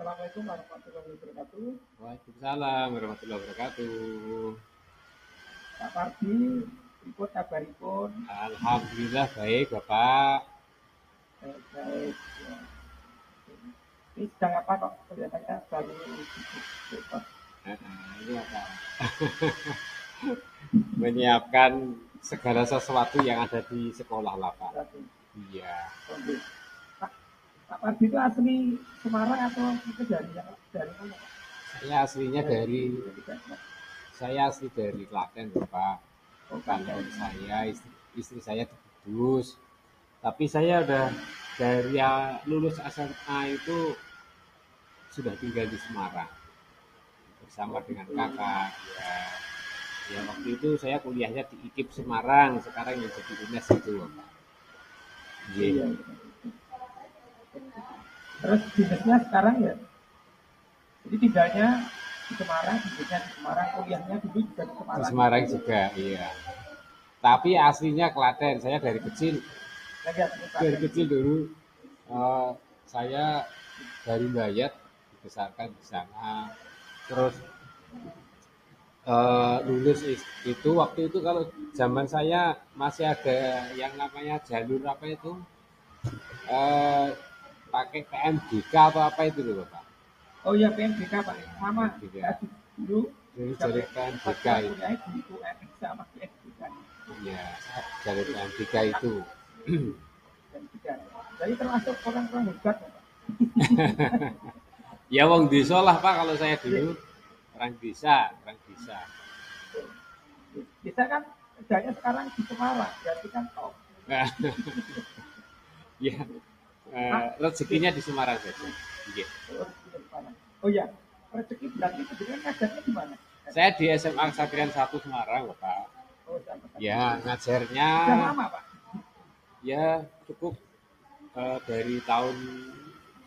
Assalamualaikum warahmatullahi wabarakatuh. Waalaikumsalam warahmatullahi wabarakatuh. Pak Pardi, ikut kabaripun. Alhamdulillah baik Bapak. Baik. Ya. Ini sedang apa kok? Kelihatannya baru sibuk. Ini apa? Menyiapkan segala sesuatu yang ada di sekolah lah Pak. Iya. Oke. Pak, Pak Pardi itu asli Semarang atau itu dari mana? Saya aslinya saya asli dari Klaten Bapak. Kalau istri saya di Kudus. Tapi saya udah dari lulus SMA itu sudah tinggal di Semarang bersama dengan kakak. Ya, ya waktu itu saya kuliahnya di IKIP Semarang, sekarang yang jadi UNES itu, Bapak. Iya. Terus bisnisnya sekarang ya? Jadi tinggalnya di Semarang, bisnisnya di Semarang, kuliahnya dulu juga di Di Semarang. Semarang juga, iya. Tapi aslinya Klaten. Saya dari kecil dulu saya dari Bayat dibesarkan di sana. Terus lulus itu waktu itu kalau zaman saya masih ada yang namanya jalur apa itu eh, pakai PMDK atau apa itu loh Bapak. Oh iya PMDK Pak, sama. PMDK. Dulu Jadi jalur PMDK itu. kuliahnya di UNS sama PMDK. Iya, jalur PMDK itu. Jadi termasuk orang-orang hebat ya Pak. Ya wong desa lah Pak kalau saya dulu. Orang desa. Kita kan kerjanya sekarang di Semarang, jadi kan top. Ya, rezekinya di Semarang saja. Iya. Oh iya, rezeki berarti sebenarnya ngajarnya di mana? Saya di SMA Kesaktian 1 Semarang, Bapak. Oh, sama. Ya, ngajarnya Sudah lama Pak? ya cukup dari tahun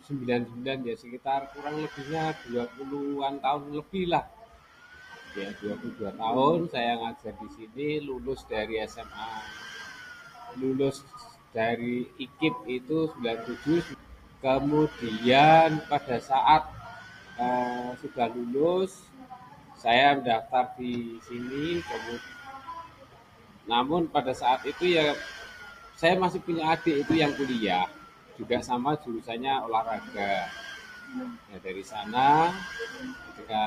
99 ya sekitar kurang lebihnya 20-an tahun lebih lah. Ya, 22 tahun saya ngajar di sini, lulus dari IKIP itu 97. Kemudian pada saat sudah lulus, saya mendaftar di sini. Namun pada saat itu ya saya masih punya adik itu yang kuliah, juga sama jurusannya olahraga. Nah, dari sana ketika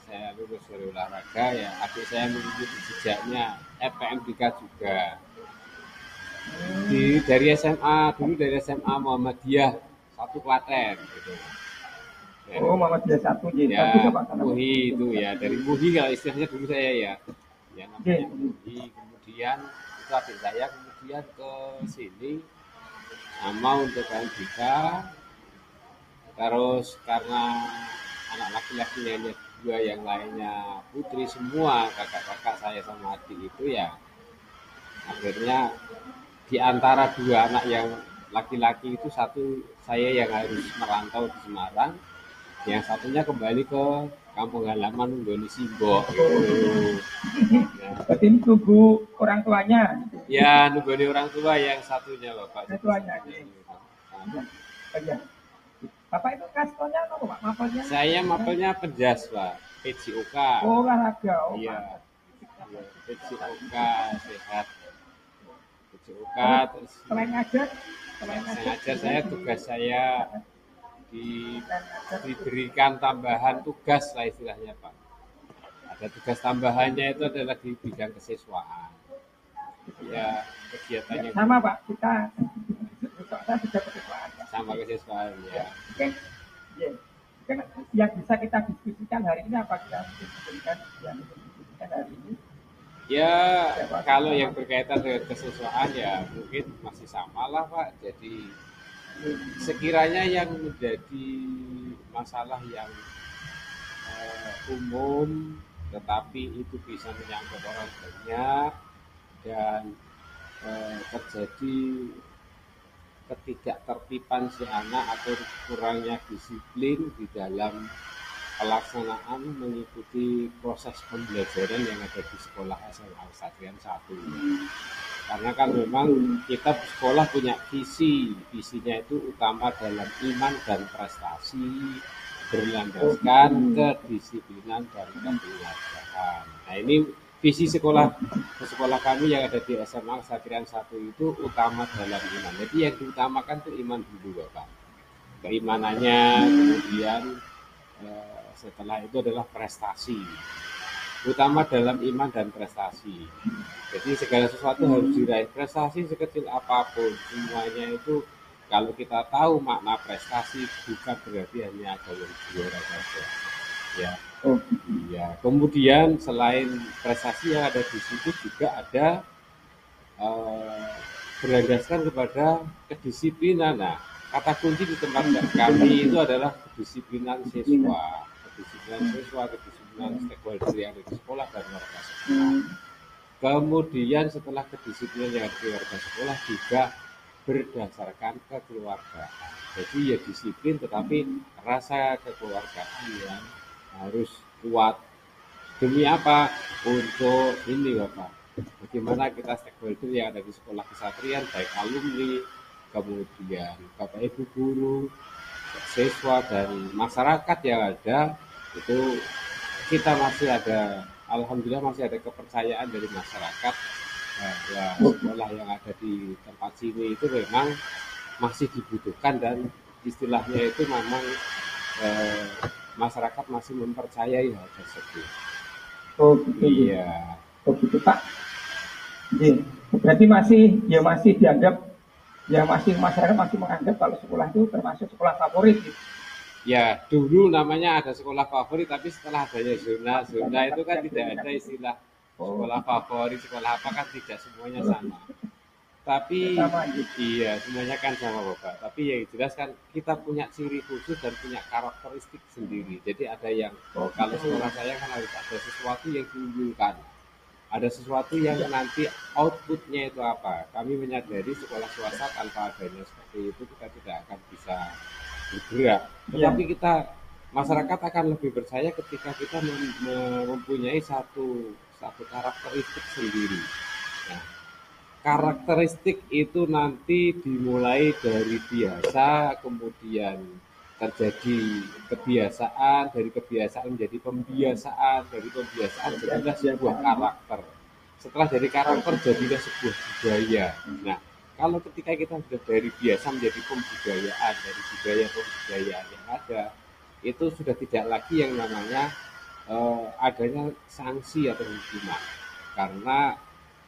saya lulus dari olahraga ya adik saya mengikuti jejaknya FPMDK juga. Dari SMA Muhammadiyah 1 Klaten gitu. Oh, Muhammadiyah 1 Ya, MUHI itu ya, dari MUHI kalau istilahnya dulu saya ya. Ya namanya MUHI. Kemudian itu adik saya kemudian ke sini sama untuk MDK. Terus karena anak laki-lakinya dua yang lainnya putri semua, kakak-kakak saya sama adik itu ya akhirnya di antara dua anak yang laki-laki itu satu saya yang harus merantau di Semarang, yang satunya kembali ke kampung halaman nunggoni Simbok gitu. Berarti ini tunggu orang tuanya. Ya, nunggoni orang tua yang satunya Bapak. Orang tuanya. Iya. Bapak itu kastornya apa Pak? Mapelnya? Saya mapelnya Penjas Pak, PJOK. Oh, olahraga. Oh, iya. PJOK sehat. PJOK terus selain ngajar saya tugas saya diberikan tambahan tugas lah istilahnya Pak. Ada tugas tambahannya itu adalah di bidang kesiswaan. Ya kegiatannya sama Pak, kita juga kesiswaan. Sama kesiswaan ya. Oke. Mungkin yang bisa kita diskusikan hari ini apa kita berikan yang diskusikan hari ini? Ya kalau yang berkaitan dengan kesiswaan ya mungkin masih sama lah Pak. Jadi sekiranya yang menjadi masalah yang umum tetapi itu bisa menyangkut orang banyak dan terjadi ketidaktertiban si anak atau kurangnya disiplin di dalam pelaksanaan mengikuti proses pembelajaran yang ada di sekolah SMA Kesaktian 1. Karena kan memang kita sekolah punya visinya itu utama dalam iman dan prestasi, berlandaskan kedisiplinan dan kekeluargaan. Nah, ini visi sekolah kami yang ada di SMA Kesatrian 1 itu utama dalam iman. Jadi yang diutamakan itu iman dulu, Bapak. Keimanannya, kemudian setelah itu adalah prestasi. Utama dalam iman dan prestasi. Jadi segala sesuatu harus diraih. Prestasi sekecil apapun, semuanya itu kalau kita tahu makna prestasi bukan berarti hanya ada yang juara saja. Ya. Ya. Kemudian selain prestasi yang ada di situ juga ada berlandaskan kepada kedisiplinan. Nah, kata kunci di tempat kami itu adalah kedisiplinan siswa, kedisiplinan stakeholder yang ada di sekolah dan warga sekolah. Kemudian setelah kedisiplinan yang ada di warga sekolah juga berdasarkan kekeluargaan. Jadi ya disiplin tetapi rasa kekeluargaan yang harus kuat. Demi apa? Untuk ini Bapak. Bagaimana kita stakeholder yang ada di sekolah kesatrian, baik alumni, kemudian Bapak Ibu guru, siswa dan masyarakat yang ada, itu kita masih ada, alhamdulillah masih ada kepercayaan dari masyarakat bahwa sekolah yang ada di tempat sini itu memang masih dibutuhkan dan istilahnya itu memang masyarakat masih mempercayai hal tersebut. Oh gitu. Iya. Oh gitu Pak. Berarti masih dianggap, ya masih masyarakat masih menganggap kalau sekolah itu termasuk sekolah favorit gitu. Ya, dulu namanya ada sekolah favorit, tapi setelah adanya zona itu kan tidak ada istilah sekolah favorit, sekolah apa kan tidak semuanya sama. Tapi iya, semuanya kan sama Bapak. Tapi yang jelas kan kita punya ciri khusus dan punya karakteristik sendiri. Jadi ada yang kalau sekolah saya kan harus ada sesuatu yang diunggulkan. Ada sesuatu yang nanti outputnya itu apa. Kami menyadari sekolah swasta tanpa adanya seperti itu kita tidak akan bisa bergerak. Tetapi kita masyarakat akan lebih percaya ketika kita mempunyai satu karakteristik sendiri. Nah, karakteristik itu nanti dimulai dari biasa, kemudian terjadi kebiasaan, dari kebiasaan menjadi pembiasaan, dari pembiasaan jadilah sebuah karakter. Setelah dari karakter jadilah sebuah budaya. Nah, kalau ketika kita sudah dari biasa menjadi pembudayaan, dari budaya-pembudayaan yang ada, itu sudah tidak lagi yang namanya adanya sanksi atau hukuman. Karena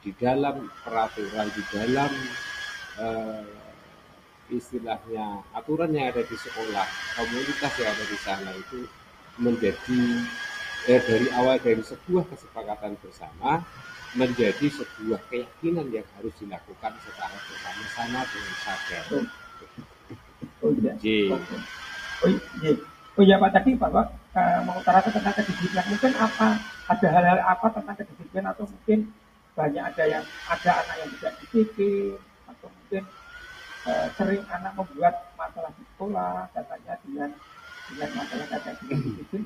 di dalam peraturan, di dalam istilahnya aturan yang ada di sekolah, komunitas yang ada di sana itu menjadi dari awal dari sebuah kesepakatan bersama menjadi sebuah keyakinan yang harus dilakukan secara bersama-sama dengan sadar. Oh iya Pak, tadi Bapak mengutarakan tentang kedisiplinan. Mungkin ada hal-hal apa tentang kedisiplinan, atau mungkin banyak ada anak yang tidak disiplin, atau mungkin sering anak membuat masalah di sekolah katanya dengan masalah kata disiplin.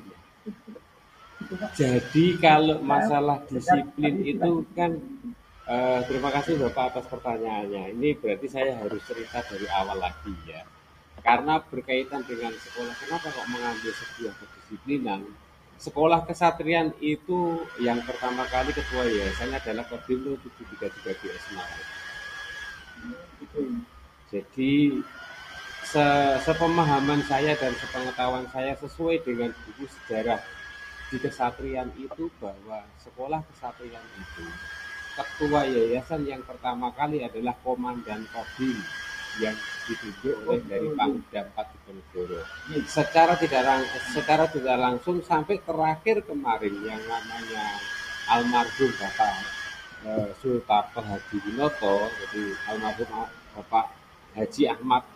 Jadi kalau masalah disiplin itu kan terima kasih Bapak atas pertanyaannya. Ini berarti saya harus cerita dari awal lagi ya. Karena berkaitan dengan sekolah, kenapa kok mengambil sebuah kedisiplinan? Sekolah kesatrian itu yang pertama kali ketua yayasannya adalah Kodim 733 GS Semarang. Jadi sepemahaman saya dan sepengetahuan saya sesuai dengan buku sejarah di kesatrian itu bahwa sekolah kesatrian itu ketua yayasan yang pertama kali adalah Komandan Kodim yang ditunjuk oleh dari Pangdam 4 Diponegoro. Secara tidak langsung sampai terakhir kemarin yang namanya almarhum Bapak Sutarto Hadi Winoto, jadi almarhum Bapak Haji Ahmad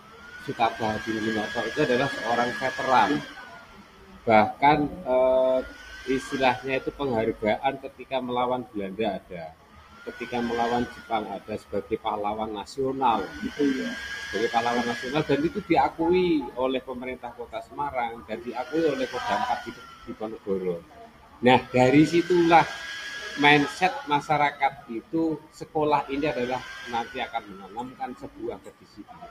Sutarto Hadi Winoto itu adalah seorang veteran. Bahkan istilahnya itu penghargaan ketika melawan Belanda ada, ketika melawan Jepang ada, sebagai pahlawan nasional gitu ya, sebagai pahlawan nasional, dan itu diakui oleh pemerintah Kota Semarang dan diakui oleh Kodam 4 Diponegoro. Nah, dari situlah mindset masyarakat itu sekolah ini adalah nanti akan menanamkan sebuah kedisiplinan.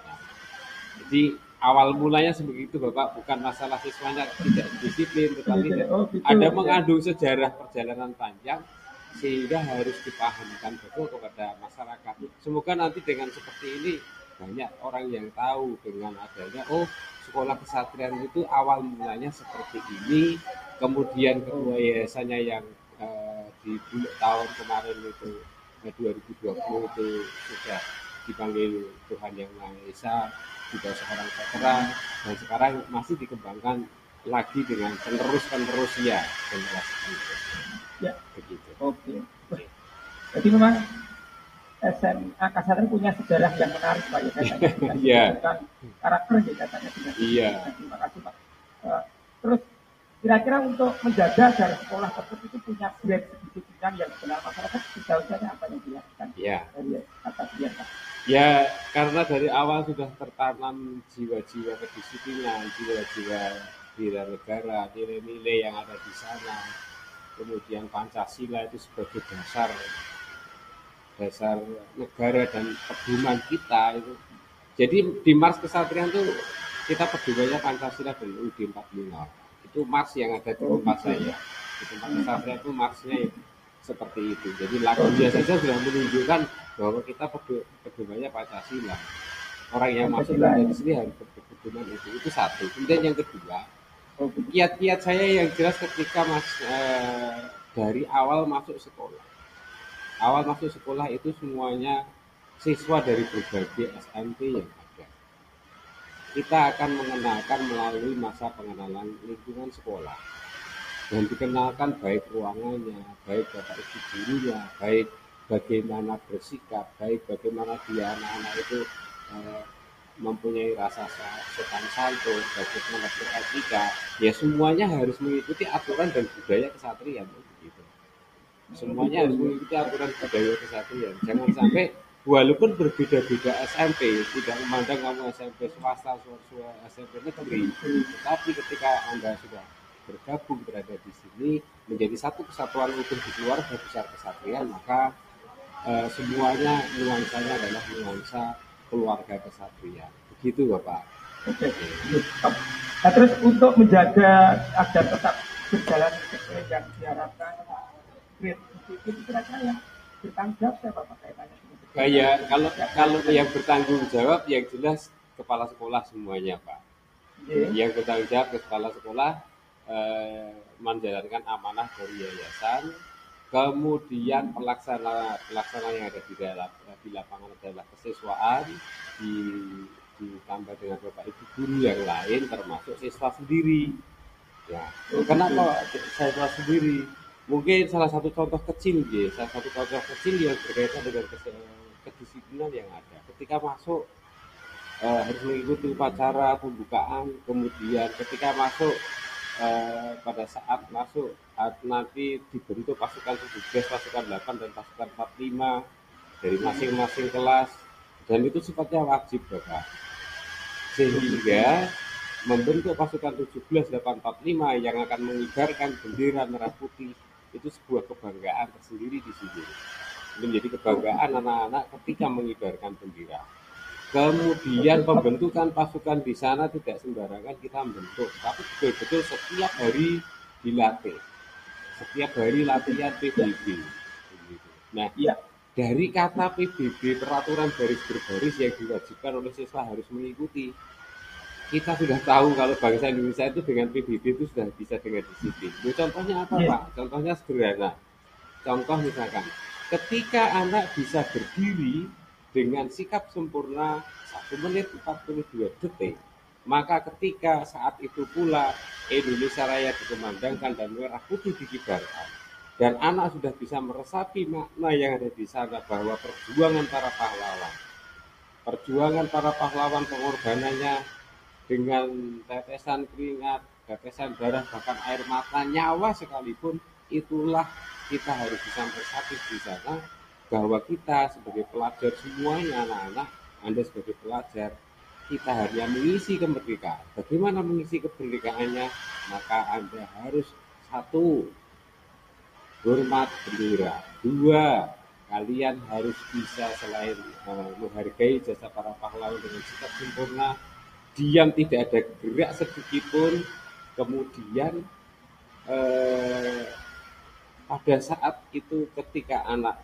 Jadi awal mulanya sebegitu Bapak, bukan masalah siswanya tidak disiplin, tetapi Oh gitu ada ya. mengandung sejarah perjalanan panjang sehingga harus dipahamkan betul kepada masyarakat. Semoga nanti dengan seperti ini banyak orang yang tahu dengan adanya sekolah kesatrian itu awal mulanya seperti ini, kemudian ketua yayasannya yang di bulan tahun kemarin itu 2020 itu sudah dipanggil Tuhan Yang Maha Esa, juga seorang veteran, dan sekarang masih dikembangkan lagi dengan penerus-penerus ya generasi penerus. Ya, Begitu. oke. Jadi memang SMA Kasatria punya sejarah yang menarik Pak ya katanya dengan Iya. menunjukkan karakter ya katanya dengan Iya. terima kasih Pak. Terus kira-kira untuk menjaga agar sekolah tersebut itu punya brand kedisiplinan yang dikenal masyarakat seharusnya apa yang dilakukan Iya. dari Kasatria Pak? Ya, karena dari awal sudah tertanam jiwa-jiwa kedisiplinan, jiwa-jiwa bela negara, nilai-nilai yang ada di sana. Kemudian Pancasila itu sebagai dasar negara dan pedoman kita itu. Jadi di Mars Kesatrian itu kita pedomannya Pancasila dan UUD 45. Itu Mars yang ada di tempat saya. Di tempat Kesatrian itu Marsnya seperti itu. Jadi lagunya saja sudah menunjukkan bahwa kita pedomannya Pancasila. Orang yang masuk di sini harus berpedoman itu. Itu satu. Kemudian yang kedua, kiat-kiat saya yang jelas ketika dari awal masuk sekolah. Awal masuk sekolah itu semuanya siswa dari berbagai SMP yang ada. Kita akan mengenalkan melalui masa pengenalan lingkungan sekolah. Dan dikenalkan baik ruangannya, baik bapak ibu gurunya, baik bagaimana bersikap, baik bagaimana dia anak-anak itu mempunyai rasa sopan santun, bagaimana beretika. Ya semuanya harus mengikuti aturan dan budaya kesatrian begitu. Semuanya harus mengikuti aturan budaya kesatuan. Jangan sampai walaupun berbeda-beda SMP, tidak memandang kamu SMP swasta, SMP negeri, tetapi ketika Anda sudah bergabung berada di sini menjadi satu kesatuan utuh di keluarga besar kesatuan, maka semuanya nuansanya adalah nuansa keluarga kesatuan. Begitu Bapak. Oke. Nah, terus untuk menjaga agar tetap berjalan sesuai yang diharapkan, itu kira-kira yang bertanggung jawab siapa Pak kaitannya? Kayak kalau yang bertanggung jawab yang jelas kepala sekolah semuanya Pak. Yang bertanggung jawab kepala sekolah menjalankan amanah dari yayasan. Kemudian pelaksana yang ada di lapangan adalah kesiswaan, ditambah dengan bapak ibu guru yang lain termasuk siswa sendiri. Ya, kenapa siswa sendiri? Mungkin salah satu contoh kecil yang berkaitan dengan kedisiplinan yang ada. Ketika masuk harus mengikuti upacara pembukaan, kemudian ketika masuk pada saat masuk nanti dibentuk pasukan 17, pasukan 8 dan pasukan 45 dari masing-masing kelas, dan itu sifatnya wajib Bapak. Sehingga membentuk pasukan 17, 8, 45 yang akan mengibarkan bendera merah putih itu sebuah kebanggaan tersendiri di sini. Menjadi kebanggaan anak-anak ketika mengibarkan bendera. Kemudian pembentukan pasukan di sana tidak sembarangan kita membentuk, tapi betul-betul setiap hari dilatih. Setiap hari latihan PBB. Nah, dari kata PBB, peraturan baris berbaris yang diwajibkan oleh siswa harus mengikuti. Kita sudah tahu kalau bangsa Indonesia itu dengan PBB itu sudah bisa dengan disiplin. Contohnya apa Pak? Contohnya sederhana. Contoh misalkan, ketika anak bisa berdiri dengan sikap sempurna 1 menit 42 detik, maka ketika saat itu pula Indonesia Raya dikumandangkan dan merah putih dikibarkan, dan anak sudah bisa meresapi makna yang ada di sana bahwa perjuangan para pahlawan pengorbanannya dengan tetesan keringat, tetesan darah, bahkan air mata, nyawa sekalipun, itulah kita harus bisa meresapi di sana bahwa kita sebagai pelajar semuanya anak-anak, Anda sebagai pelajar, kita hanya mengisi kemerdekaan. Bagaimana mengisi kemerdekaannya? Maka Anda harus 1, hormat bendera. 2, kalian harus bisa selain menghargai jasa para pahlawan dengan sikap sempurna, diam, tidak ada gerak sedikit pun. Kemudian eh, pada saat itu ketika anak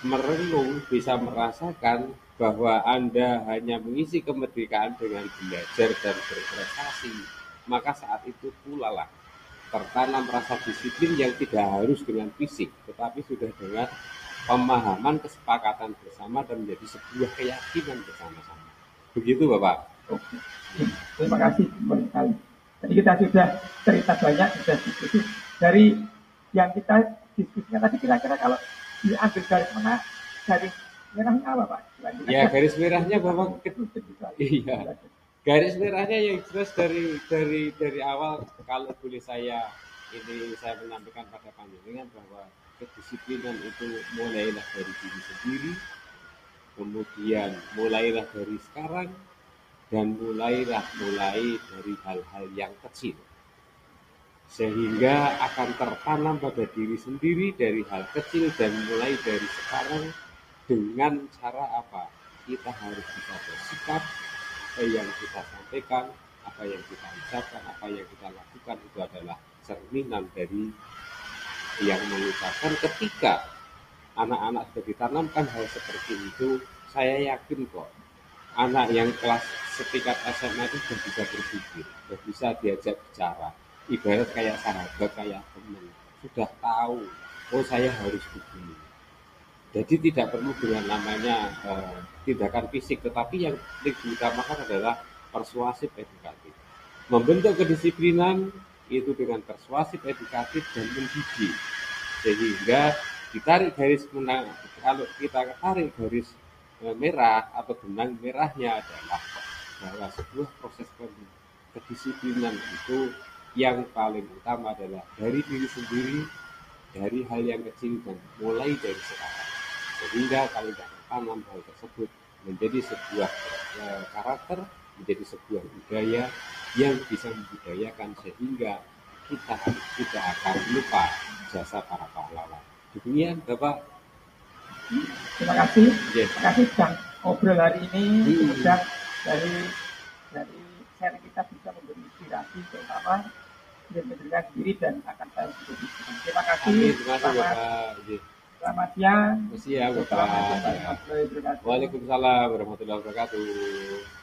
merenung bisa merasakan bahwa Anda hanya mengisi kemerdekaan dengan belajar dan berprestasi, maka saat itu pula lah tertanam rasa disiplin yang tidak harus dengan fisik, tetapi sudah dengan pemahaman, kesepakatan bersama dan menjadi sebuah keyakinan bersama-sama. Begitu Bapak. Oke. Terima kasih sekali. Jadi kita sudah cerita banyak, sudah diskusi dari yang kita diskusikan tadi. Kira-kira kalau diambil garis merahnya apa Pak? Ya garis merahnya Bapak, iya. Garis merahnya yang jelas dari awal, kalau boleh saya menyampaikan pada panjenengan bahwa kedisiplinan itu mulailah dari diri sendiri, kemudian mulailah dari sekarang, dan mulai dari hal-hal yang kecil, sehingga akan tertanam pada diri sendiri dari hal kecil dan mulai dari sekarang. Dengan cara apa? Kita harus bisa bersikap, apa yang kita sampaikan, apa yang kita ucapkan, apa yang kita lakukan itu adalah cerminan dari yang mengucapkan. Ketika anak-anak sudah ditanamkan hal seperti itu, saya yakin kok anak yang kelas setingkat SMA itu sudah bisa berpikir, sudah bisa diajak bicara, ibarat kayak sahabat, kayak teman, sudah tahu, oh saya harus begini. Jadi tidak perlu dengan namanya tindakan fisik, tetapi yang lebih diutamakan adalah persuasif edukatif. Membentuk kedisiplinan itu dengan persuasif edukatif dan mendidik, sehingga ditarik garis menang. Kalau kita tarik garis merah atau benang merahnya adalah bahwa sebuah proses kedisiplinan itu yang paling utama adalah dari diri sendiri, dari hal yang kecil dan mulai dari sekarang. Sehingga kalau tidak tertanam hal tersebut menjadi sebuah karakter, menjadi sebuah budaya yang bisa membudayakan, sehingga kita tidak akan lupa jasa para pahlawan. Demikian Bapak. Terima kasih. Yes. Terima kasih sedang ngobrol hari ini. Semoga dari sharing kita bisa memberi inspirasi terutama dan mendengar diri dan akan saya menjadi. Terima kasih. Terima kasih Bapak. Selamat siang. Bapak. Waalaikumsalam warahmatullahi wabarakatuh.